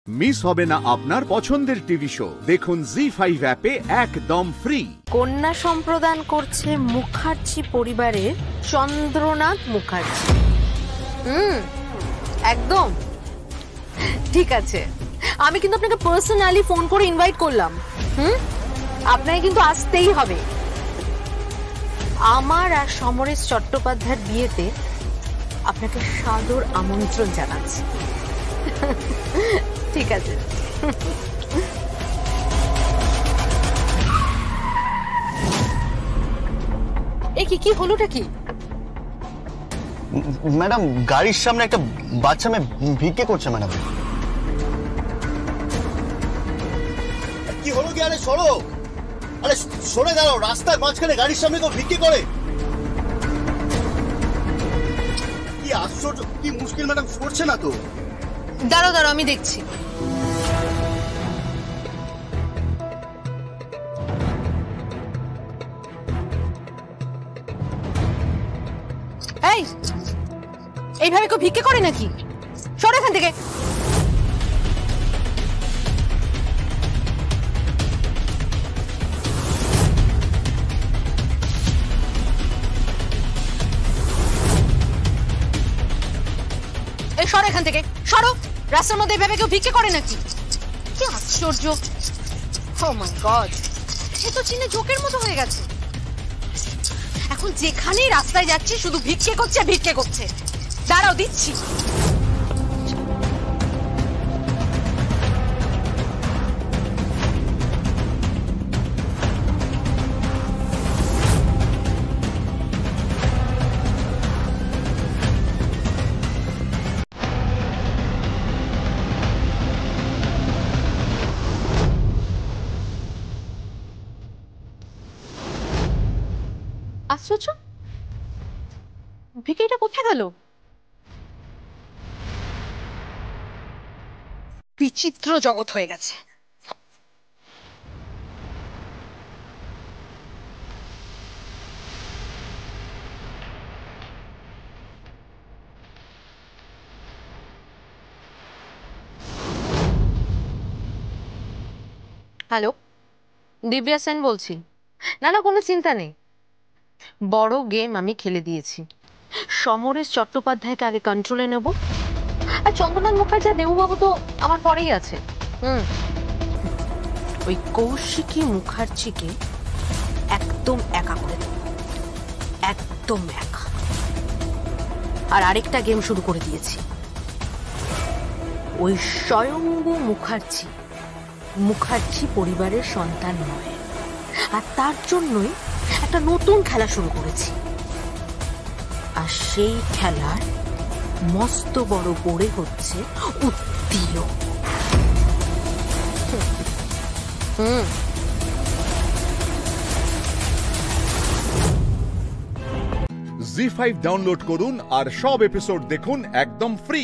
Miss হবে না আপনার পছন্দের টিভি শো। দেখুন জি5 অ্যাপে একদম ফ্রি। কন্যা সম্প্রদান করছে মুখার্জি পরিবারের চন্দ্রনাথ মুখার্জি। একদম ঠিক আছে। আমি কিন্তু আপনাকে পার্সোনালি ফোন করে ইনভাইট করলাম। আপনাকে কিন্তু আসতেই হবে। আমার আর সমরেশ চট্টোপাধ্যায়ের বিয়েতে আপনাকে সাদর আমন্ত্রণ জানাচ্ছি। ঠিক আছে। এ কি হলোটা কি? ম্যাডাম, গাড়ির সামনে একটা বাচ্চা মেয়ে ভিক্ষে করছে ম্যাডাম। কি হলো কি? আরে সরো, আরে সরে দাঁড়াও। রাস্তার মাঝখানে গাড়ির সামনে কেউ ভিক্ষে করে? কি আশ্চর্য, কি মুশকিল ম্যাডাম, সরছে না তো। দাঁড়াও আমি দেখছি। এইভাবে কেউ ভিক্ষে করে নাকি? সর এখান থেকে। সর এখান থেকে, সরো। রাস্তার মধ্যে এইভাবে কেউ ভিক্ষে করে নাকি? কি আশ্চর্য। ও মাই গড, এ তো চীনে জোকের মতো হয়ে গেছে। এখন যেখানেই রাস্তায় যাচ্ছি শুধু ভিক্ষে করছে। দাঁড়াও, দিচ্ছি। আশ্চর্য, ভিকিটা কোথায় গেল? বিচিত্র জগৎ হয়ে গেছে। হ্যালো, দিব্যা সেন বলছি। না কোনো চিন্তা নেই, বড় গেম আমি খেলে দিয়েছি। সমরেশ চট্টোপাধ্যায়কে আগে কন্ট্রোলে নেব, আর চন্দ্রনাথ মুখার্জি আর দেবুবাবু তো আমার পরেই আছে। ওই কৌশিকী মুখার্জিকে একদম একা করে দেব, একদম একা। আর আরেকটা গেম শুরু করে দিয়েছি। ওই স্বয়ম্ভু মুখার্জি পরিবারের সন্তান নয়, আর তার জন্যই একটা নতুন খেলা শুরু করেছি। আর সেই খেলার মস্ত বড় বোর্ডে হচ্ছে উত্তীয়। জি5 ডাউনলোড করুন আর সব এপিসোড দেখুন একদম ফ্রি।